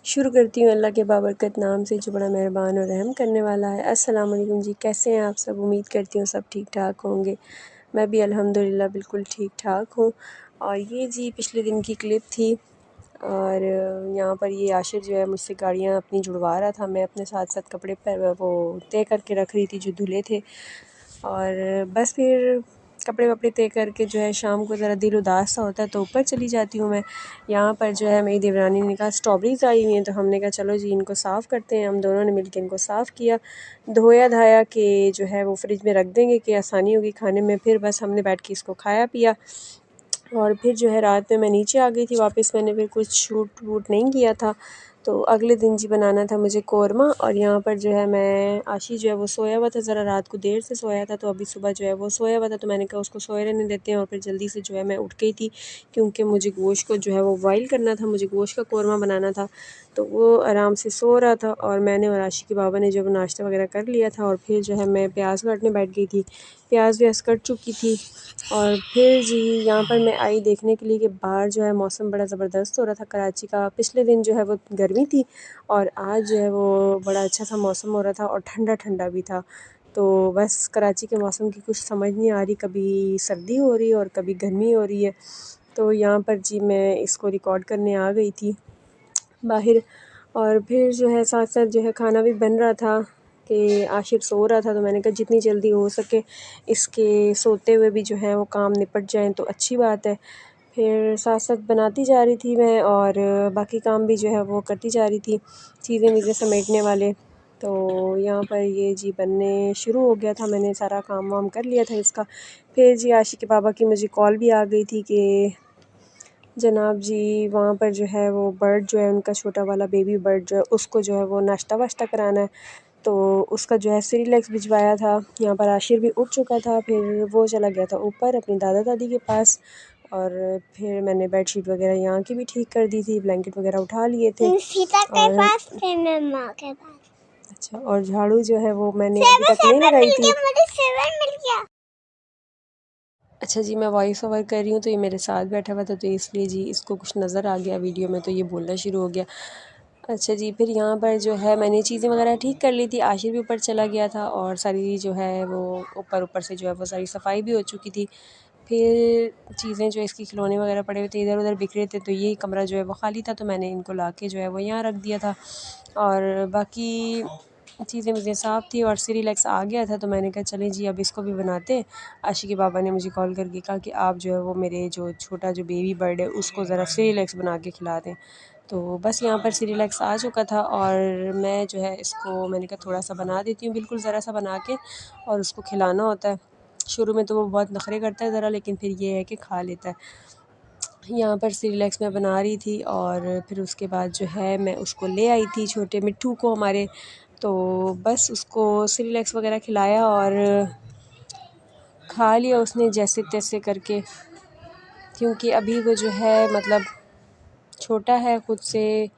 शुरू करती हूँ अल्लाह के बाबरकत नाम से जो बड़ा मेहरबान और रहम करने वाला है। अस्सलाम वालेकुम जी, कैसे हैं आप सब? उम्मीद करती हूँ सब ठीक ठाक होंगे। मैं भी अल्हम्दुलिल्लाह बिल्कुल ठीक ठाक हूँ। और ये जी पिछले दिन की क्लिप थी। और यहाँ पर ये आशिर जो है मुझसे गाड़ियाँ अपनी जुड़वा रहा था। मैं अपने साथ साथ कपड़े पर वो तय करके रख रही थी जो धुले थे। और बस फिर कपड़े वपड़े तय करके जो है शाम को ज़रा दिल उदास सा होता है तो ऊपर चली जाती हूँ मैं। यहाँ पर जो है मेरी देवरानी ने कहा स्ट्रॉबेरीज़ आई हुई हैं, तो हमने कहा चलो जी इनको साफ़ करते हैं। हम दोनों ने मिलकर इनको साफ़ किया, धोया धाया कि जो है वो फ्रिज में रख देंगे कि आसानी होगी खाने में। फिर बस हमने बैठ के इसको खाया पिया। और फिर जो है रात में मैं नीचे आ गई थी वापस। मैंने फिर कुछ शूट वूट नहीं किया था। तो अगले दिन जी बनाना था मुझे कौरमा। और यहाँ पर जो है मैं आशी जो है वो सोया हुआ था, ज़रा रात को देर से सोया था, तो अभी सुबह जो है वो सोया हुआ था, तो मैंने कहा उसको सोए रहने देते हैं। और फिर जल्दी से जो है मैं उठ गई थी क्योंकि मुझे गोश्त को जो है वो बॉइल करना था, मुझे गोश्त का कौरमा बनाना था। तो वो आराम से सो रहा था और मैंने और आशी के बाबा ने जो है नाश्ता वगैरह कर लिया था। और फिर जो है मैं प्याज काटने बैठ गई थी। प्याज व्याज कट चुकी थी। और फिर जी यहाँ पर मैं आई देखने के लिए कि बाहर जो है मौसम बड़ा ज़बरदस्त हो रहा था कराची का। पिछले दिन जो है वो गर्मी थी और आज जो है वो बड़ा अच्छा सा मौसम हो रहा था और ठंडा ठंडा भी था। तो बस कराची के मौसम की कुछ समझ नहीं आ रही, कभी सर्दी हो रही है और कभी गर्मी हो रही है। तो यहाँ पर जी मैं इसको रिकॉर्ड करने आ गई थी बाहर। और फिर जो है साथ साथ जो है खाना भी बन रहा था कि आशिर सो रहा था, तो मैंने कहा जितनी जल्दी हो सके इसके सोते हुए भी जो है वो काम निपट जाएं तो अच्छी बात है। फिर साथ साथ बनाती जा रही थी मैं और बाकी काम भी जो है वो करती जा रही थी, चीज़ें वीज़ें समेटने वाले। तो यहाँ पर ये जी बनने शुरू हो गया था, मैंने सारा काम वाम कर लिया था इसका। फिर जी आशिक के पापा की मुझे कॉल भी आ गई थी कि जनाब जी वहाँ पर जो है वो बर्ड जो है उनका छोटा वाला बेबी बर्ड जो है उसको जो है वो नाश्ता वाश्ता कराना है। तो उसका जो है सेरेलैक्स भिजवाया था। यहाँ पर आशिर भी उठ चुका था, फिर वो चला गया था ऊपर अपनी दादा दादी के पास। और फिर मैंने बेडशीट वगैरह यहाँ की भी ठीक कर दी थी, ब्लैंकेट वगैरह उठा लिए थे। सीता के और पास फिर मैं माँ के पास। अच्छा, और झाड़ू जो है वो मैंने अभी तक नहीं लगाई थी। मुझे 7 मिल गया। अच्छा जी, मैं वॉइस ओवर कर रही हूँ तो ये मेरे साथ बैठा हुआ था, तो इसलिए जी इसको कुछ नज़र आ गया वीडियो में तो ये बोलना शुरू हो गया। अच्छा जी, फिर यहाँ पर जो है मैंने चीज़ें वगैरह ठीक कर ली थी, आशिर भी ऊपर चला गया था और सारी जो है वो ऊपर से जो है वो सारी सफाई भी हो चुकी थी। फिर चीज़ें जो इसकी खिलौने वगैरह पड़े हुए थे इधर उधर बिखरे थे, तो ये कमरा जो है वो खाली था, तो मैंने इनको ला के जो है वो यहाँ रख दिया था। और बाकी चीज़ें मुझे साफ़ थी और सेरेलैक्स आ गया था, तो मैंने कहा चलें जी अब इसको भी बनाते हैं। आशिक के बाबा ने मुझे कॉल करके कहा कि आप जो है वो मेरे जो छोटा जो बेबी बर्ड है उसको ज़रा सेरेलैक्स बना के खिला दें। तो बस यहाँ पर सेरेलैक्स आ चुका था और मैं जो है इसको मैंने कहा थोड़ा सा बना देती हूँ, बिल्कुल ज़रा सा बना के और उसको खिलाना होता है। शुरू में तो वो बहुत नखरे करता है ज़रा, लेकिन फिर ये है कि खा लेता है। यहाँ पर सेरेलैक्स मैं बना रही थी और फिर उसके बाद जो है मैं उसको ले आई थी छोटे मिट्ठू को हमारे। तो बस उसको सेरेलैक्स वगैरह खिलाया और खा लिया उसने जैसे तैसे करके, क्योंकि अभी वो जो है मतलब छोटा है खुद से,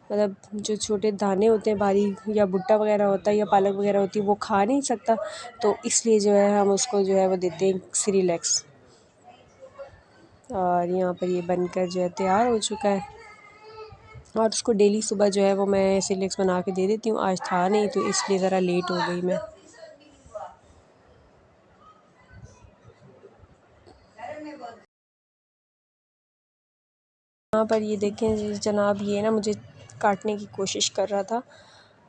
मतलब जो छोटे दाने होते हैं बारीक या भुट्टा वगैरह होता है या पालक वगैरह होती है वो खा नहीं सकता, तो इसलिए जो है हम उसको जो है वो देते हैं सेरेलैक्स। और यहाँ पर ये बनकर जो है तैयार हो चुका है और उसको डेली सुबह जो है वो मैं सेरेलैक्स बना के दे देती हूँ। आज था नहीं तो इसलिए ज़रा लेट हो गई मैं। यहाँ पर ये देखें जी जनाब, ये ना मुझे काटने की कोशिश कर रहा था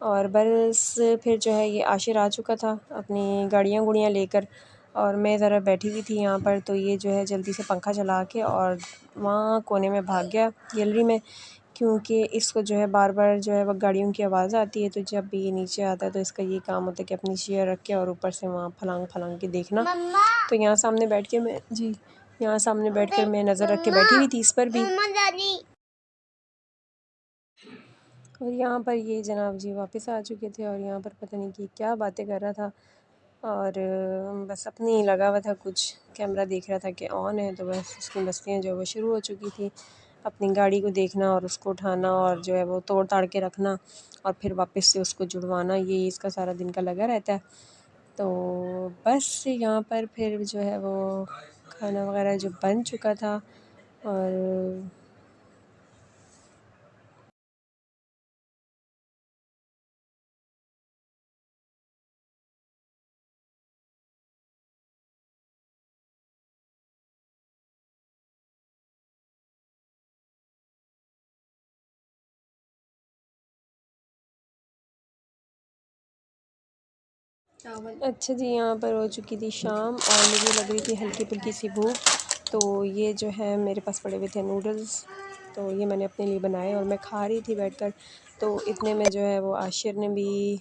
और बस फिर जो है ये आशिर आ चुका था अपनी गाड़ियाँ गुड़ियाँ लेकर और मैं ज़रा बैठी हुई थी यहाँ पर, तो ये जो है जल्दी से पंखा चला के और वहाँ कोने में भाग गया गैलरी में, क्योंकि इसको जो है बार बार जो है वो गाड़ियों की आवाज़ आती है। तो जब भी ये नीचे आता है तो इसका ये काम होता है कि अपनी चेयर रख के और ऊपर से वहाँ फलांग फलांग के देखना। तो यहाँ सामने बैठ के मैं जी यहाँ सामने बैठकर मैं नज़र रख के बैठी हुई थी इस पर भी। और यहाँ पर ये जनाब जी वापस आ चुके थे और यहाँ पर पता नहीं कि क्या बातें कर रहा था और बस अपनी लगा हुआ था, कुछ कैमरा देख रहा था कि ऑन है, तो बस उसकी मस्तियाँ जो है वो शुरू हो चुकी थी। अपनी गाड़ी को देखना और उसको उठाना और जो है वो तोड़ ताड़ के रखना और फिर वापस से उसको जुड़वाना, ये इसका सारा दिन का लगा रहता है। तो बस यहाँ पर फिर जो है वो खाना वगैरह जो बन चुका था और चावल। अच्छा जी, यहाँ पर हो चुकी थी शाम और मुझे लग रही थी हल्की फुल्की सी भूख, तो ये जो है मेरे पास पड़े हुए थे नूडल्स, तो ये मैंने अपने लिए बनाए और मैं खा रही थी बैठकर। तो इतने में जो है वो आशिर ने भी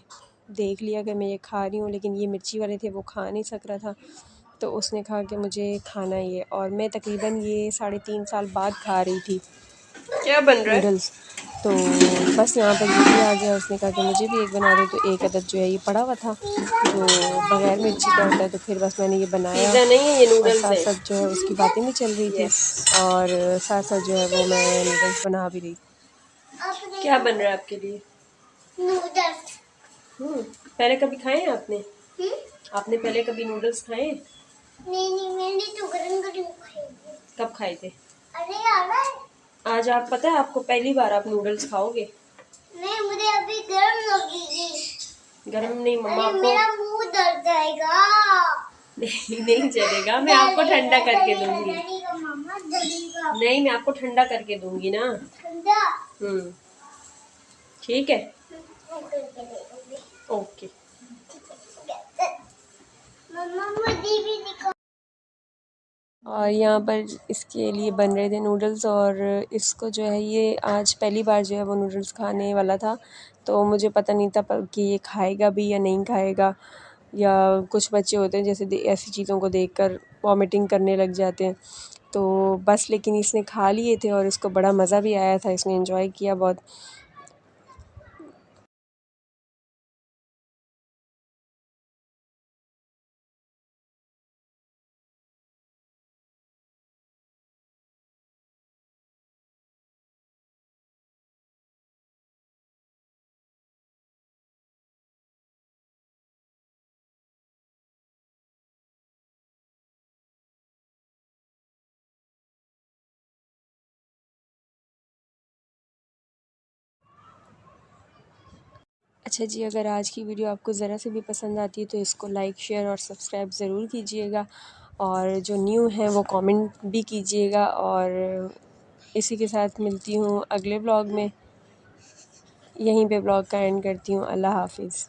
देख लिया कि मैं ये खा रही हूँ, लेकिन ये मिर्ची वाले थे, वो खा नहीं सक रहा था, तो उसने कहा कि मुझे खाना ही है। और मैं तकरीबन ये 3.5 साल बाद खा रही थी क्या बन रहा है? नूडल्स। तो बस यहाँ पर ये भी आ गया, उसने कहा कि मुझे भी एक बना दो, तो एक अदद जो है ये पड़ा हुआ था जो बग़ैर मिर्ची का होता है, तो फिर बस मैंने ये बनाया पिज़्ज़ा नहीं है, ये और नूडल्स साथ है। साथ जो है उसकी बातें भी चल रही थी यस। और साथ साथ जो है वो मैं नूडल्स बना भी रही थी। क्या बन रहा है आपके लिए? नूडल्स। पहले कभी खाए हैं आपने? आपने पहले कभी नूडल्स खाए हैं? नहीं, मैंने तो गरम गरम खाए। कब खाए थे? अरे यार, आज आप पता है आपको पहली बार आप नूडल्स खाओगे। नहीं, मुझे अभी गर्म लगेगी। गरम नहीं, मम्मा अरे आपको मेरा मुंह दर्द जाएगा। नहीं चलेगा, मैं आपको ठंडा करके दूंगी। डलेगा मम्मा, डलेगा। नहीं, मैं आपको ठंडा करके दूंगी ना। ठंडा। हम्म ठीक है, अंकल के दे दूंगी। ओके। मम्मा मुझे भी दिखा। और यहाँ पर इसके लिए बन रहे थे नूडल्स और इसको जो है ये आज पहली बार जो है वो नूडल्स खाने वाला था, तो मुझे पता नहीं था कि ये खाएगा भी या नहीं खाएगा, या कुछ बच्चे होते हैं जैसे ऐसी चीज़ों को देखकर वॉमिटिंग करने लग जाते हैं। तो बस लेकिन इसने खा लिए थे और इसको बड़ा मज़ा भी आया था, इसने एंजॉय किया बहुत। अच्छा जी, अगर आज की वीडियो आपको ज़रा से भी पसंद आती है तो इसको लाइक शेयर और सब्सक्राइब ज़रूर कीजिएगा, और जो न्यू हैं वो कमेंट भी कीजिएगा। और इसी के साथ मिलती हूँ अगले ब्लॉग में, यहीं पे ब्लॉग का एंड करती हूँ। अल्लाह हाफिज़।